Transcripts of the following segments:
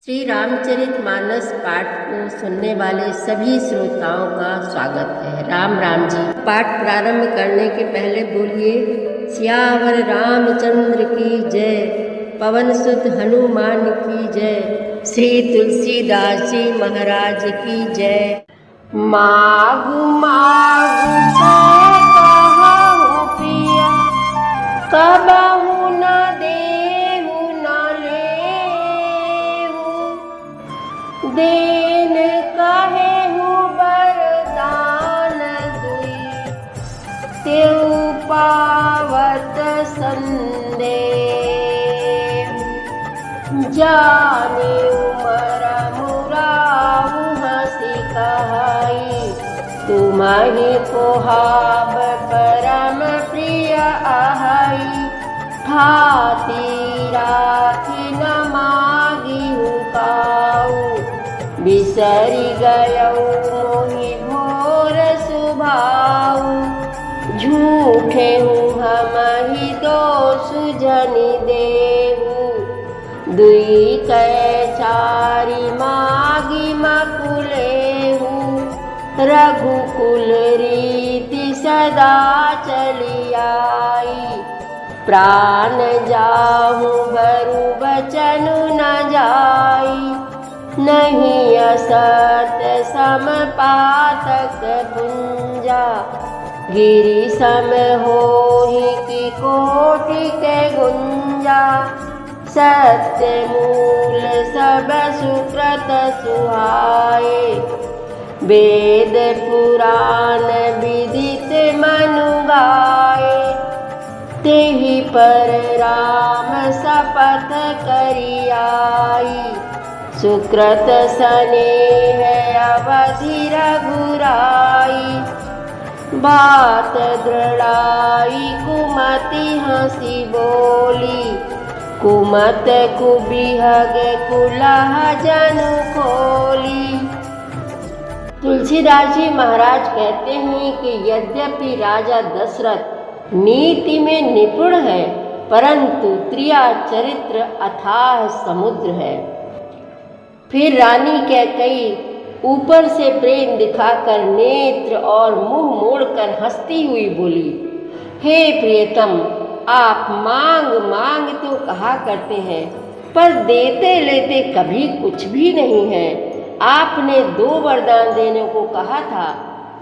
श्री रामचरितमानस पाठ को सुनने वाले सभी श्रोताओं का स्वागत है। राम राम जी। पाठ प्रारंभ करने के पहले बोलिए सियावर रामचंद्र की जय, पवन सुत हनुमान की जय, श्री तुलसीदास जी महाराज की जय। मागु मागु कहु पिया, कबहु न देहु न लेहु, देन कहेहु बरदान दुई, तेउ पावत संदेह, जाने उमर मुराउ हंसी कहाई, तुम्हि कोहाब परम प्रिय आहाई, ठाती राखी न मागिहु काऊ, बिसरि गयौ मोहि भोर सुभाऊ, झूठे हूँ हमहि दोषु जनि देहु, दुई कै चारि मागी मकुलेहु, रघुकुल रीति सदा चली आई, प्राण जाहु बरु बचनु न जाई, नहीं असत सम पातक पुंजा, गिरि सम होहि की कोटि के गुंजा, सत्य मूल सब सुकृत सुहाए, वेद पुराण विदित मनु गाए, तेहि पर राम शपथ करि आई, सुकृत स्नेह अवधि रघुराई, बात दृढ़ाई कुमति हंसी बोली, कुमत कुबिहग कुलह जनु खोली। तुलसीदास जी महाराज कहते हैं कि यद्यपि राजा दशरथ नीति में निपुण है, परंतु त्रिया चरित्र अथाह समुद्र है। फिर रानी कैकेयी ऊपर से प्रेम दिखाकर नेत्र और मुंह मोड़कर हंसती हुई बोली, हे प्रियतम, आप मांग मांग तो कहा करते हैं, पर देते लेते कभी कुछ भी नहीं है। आपने 2 वरदान देने को कहा था,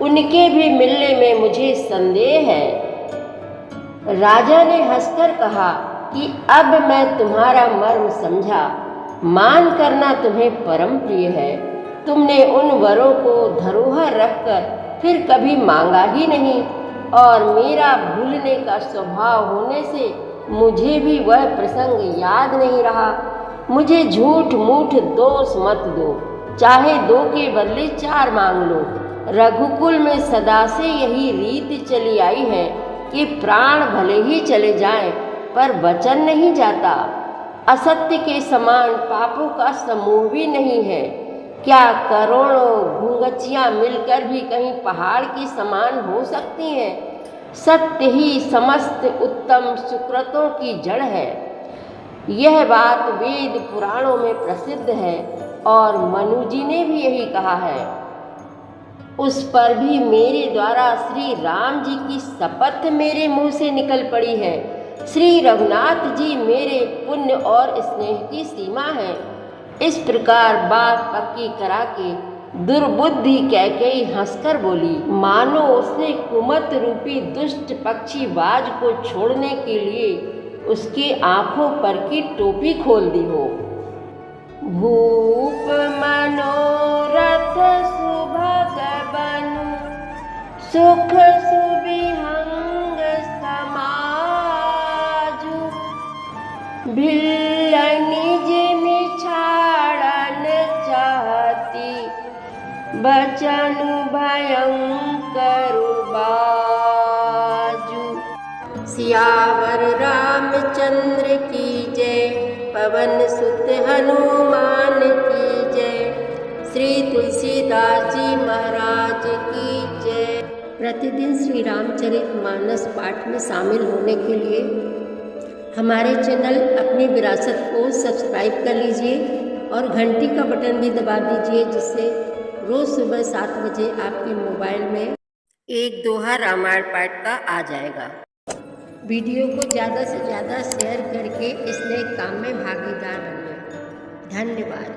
उनके भी मिलने में मुझे संदेह है। राजा ने हंसकर कहा कि अब मैं तुम्हारा मर्म समझा, मान करना तुम्हें परम प्रिय है। तुमने उन वरों को धरोहर रखकर फिर कभी मांगा ही नहीं, और मेरा भूलने का स्वभाव होने से मुझे भी वह प्रसंग याद नहीं रहा। मुझे झूठ मूठ दोष मत दो, चाहे 2 के बदले 4 मांग लो। रघुकुल में सदा से यही रीत चली आई है कि प्राण भले ही चले जाएं, पर वचन नहीं जाता। असत्य के समान पापों का समूह भी नहीं है। क्या करोड़ों घुंघचियाँ मिलकर भी कहीं पहाड़ की समान हो सकती हैं? सत्य ही समस्त उत्तम सुकृतों की जड़ है। यह बात वेद पुराणों में प्रसिद्ध है और मनु जी ने भी यही कहा है। उस पर भी मेरे द्वारा श्री राम जी की शपथ मेरे मुंह से निकल पड़ी है। श्री रघुनाथ जी मेरे पुण्य और स्नेह की सीमा है। इस प्रकार बात पक्की करा के दुर्बुद्धि कैकेयी हंसकर बोली, मानो उसने कुमत रूपी दुष्ट पक्षी बाज को छोड़ने के लिए उसकी आंखों पर की टोपी खोल दी हो। भूप मनोरथ सुभग बनु, सुख सुविहंग समाजु, भिल्ल निज मिछाड़न चाहती, बचनु भयंकर बाजु। सियावर रामचंद्र की जय, पवन सुत हनुमान की जय, श्री तुलसीदास जी महाराज की जय। प्रतिदिन श्री रामचरितमानस पाठ में शामिल होने के लिए हमारे चैनल अपनी विरासत को सब्सक्राइब कर लीजिए और घंटी का बटन भी दबा दीजिए, जिससे रोज़ सुबह 7 बजे आपके मोबाइल में एक दोहा रामायण पाठ का आ जाएगा। वीडियो को ज़्यादा से ज़्यादा शेयर करके इस नए काम में भागीदार बनिए। धन्यवाद।